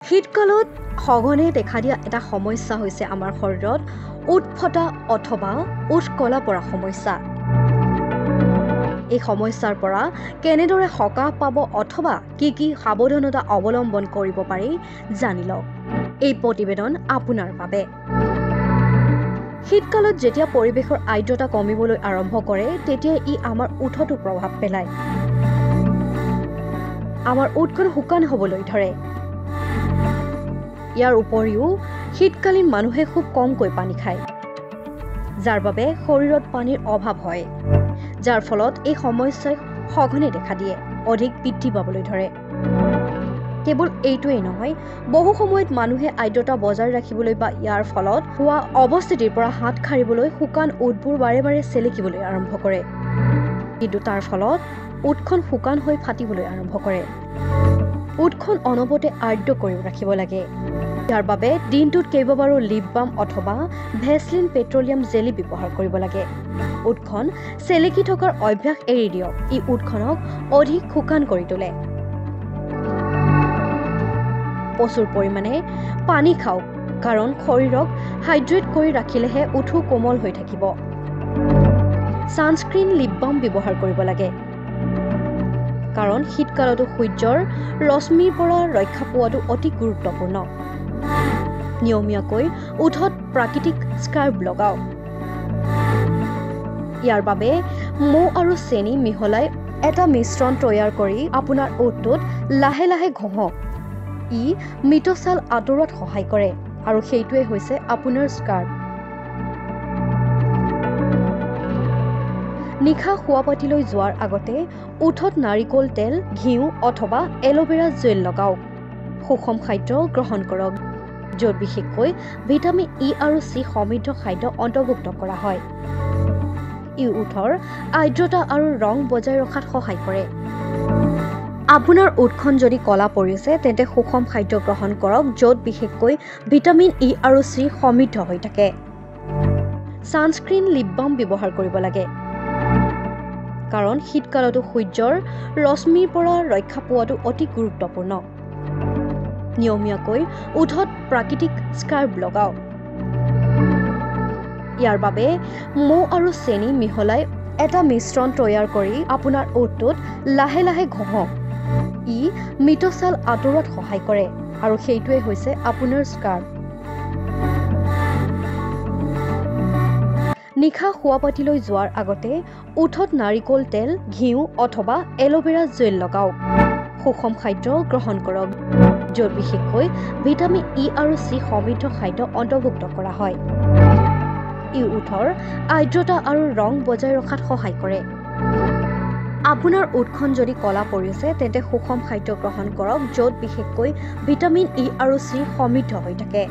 শীতকালত সঘনে দেখা দিয়া এটা সমস্যা হৈছে আমাৰ শৰীৰত ওঁঠ ফটা অথবা ওঁঠ কলা পৰা সমস্যা। এই সমস্যাৰ পৰা কেনেদৰে সকাহ পাব অথবা কি সাৱধানতা অৱলম্বন কৰিব পাৰি জানি লওক। এই প্ৰতিবেদন আপোনাৰ বাবে। শীতকালত যেতিয়া পৰিৱেশৰ আৰ্দ্ৰতা কমিবলৈ আৰম্ভ কৰে তেতিয়া ই আমাৰ ওঁঠতো প্ৰভাৱ পেলায়। আমাৰ ওঁঠখন শুকান হ'বলৈ ধৰে। ইয়াৰ উপৰিও শীতকালীন মানুহে খুব কমকৈ পানী খায়, যাৰ বাবে শৰীৰত পানীৰ অভাৱ হয়, যাৰ ফলত এই সমস্যাই সঘনে দেখা দিয়ে, অধিক বৃদ্ধি পাবলৈ ধৰে। কেৱল এইটোৱেই নহয়, বহু সময়ত মানুহে আৰ্দ্ৰতা বজাই ৰাখিবলৈ বা ইয়াৰ ফলত হোৱা অৱস্থিতিৰ পৰা হাত সাৰিবলৈ শুকান ওঁঠবোৰ বাৰে বাৰে চেলেকিবলৈ আৰম্ভ কৰে, কিন্তু তাৰ ফলত ওঁঠখন শুকান হৈ ফাটিবলৈ আৰম্ভ কৰে। ওঁঠখন অনবৰতে আৰ্দ্ৰ কৰি ৰাখিব লাগে। ইয়াৰ বাবে দিনটোত কেইবাবাৰো লিপ বাম অথবা ভেচলিন পেট্ৰলিয়াম জেলি ব্যৱহাৰ কৰিব লাগে। ওঁঠখন চেলেকি থকাৰ অভ্যাস এৰি দিয়ক, ই ওঁঠখনক অধিক শুকান কৰি তোলে। প্ৰচুৰ পৰিমাণে পানী খাওক, কাৰণ শৰীৰক হাইড্ৰেট কৰি ৰাখিলেহে ওঁঠো কোমল হৈ থাকিব। ছানস্ক্ৰীন লিপ বাম ব্যৱহাৰ কৰিব লাগে, কাৰণ শীতকালতো সূৰ্যৰ ৰশ্মিৰ পৰা ৰক্ষা পোৱাটো অতি গুৰুত্বপূৰ্ণ। নিয়মীয়াকৈ ওঠত প্ৰাকৃতিক স্কাৰ্ব লগাওক। ইয়াৰ বাবে মৌ আৰু চেনি মিহলাই এটা মিশ্ৰণ তৈয়াৰ কৰি আপোনাৰ ওঠটোত লাহে লাহে ঘঁহক। ই মৃত ছাল আঁতৰোৱাত সহায় কৰে আৰু সেইটোৱে হৈছে আপোনাৰ স্কাৰ্ব। নিশা শোৱাপাটিলৈ যোৱাৰ আগতে ওঠত নাৰিকল তেল, ঘিউ অথবা এল'ভেৰা জেল লগাওক। সুষম খাদ্য গ্ৰহণ কৰক, য'ত বিশেষকৈ ভিটামিন ই আৰু চি সমৃদ্ধ খাদ্য অন্তৰ্ভুক্ত কৰা হয়। ই ওঠৰ আৰ্দ্ৰতা আৰু ৰং বজাই ৰখাত সহায় কৰে। আপোনাৰ ওঠখন যদি কলা পৰিছে তেন্তে সুষম খাদ্য গ্ৰহণ কৰক, য'ত বিশেষকৈ ভিটামিন ই আৰু চি সমৃদ্ধ হৈ থাকে। ছানস্ক্ৰীন লিপ বাম ব্যৱহাৰ কৰিব লাগে, কাৰণ শীতকালতো সূৰ্যৰ ৰশ্মিৰ পৰা ৰক্ষা পোৱাটো অতি গুৰুত্বপূৰ্ণ। নিয়মীয়াকৈ ওঠত প্ৰাকৃতিক স্কাৰ্ব লগাওক। ইয়াৰ বাবে মৌ আৰু চেনি মিহলাই এটা মিশ্ৰণ তৈয়াৰ কৰি আপোনাৰ ওঠটোত লাহে লাহে ঘঁহক। ই মৃত ছাল আঁতৰোৱাত সহায় কৰে আৰু সেইটোৱে হৈছে আপোনাৰ স্কাৰ্ব। নিশা শোৱাপাটিলৈ যোৱাৰ আগতে ওঠত নাৰিকল তেল, ঘিউ অথবা এল'ভেৰা জেল লগাওক। সুষম খাদ্য গ্ৰহণ কৰক, য'ত বিশেষকৈ ভিটামিন ই আৰু চি সমৃদ্ধ খাদ্য অন্তৰ্ভুক্ত কৰা হয়। ই ওঠৰ আৰ্দ্ৰতা আৰু ৰং বজাই ৰখাত সহায় কৰে। আপোনাৰ ওঠখন যদি কলা পৰিছে তেন্তে সুষম খাদ্য গ্ৰহণ কৰক, য'ত বিশেষকৈ ভিটামিন ই আৰু চি সমৃদ্ধ হৈ থাকে।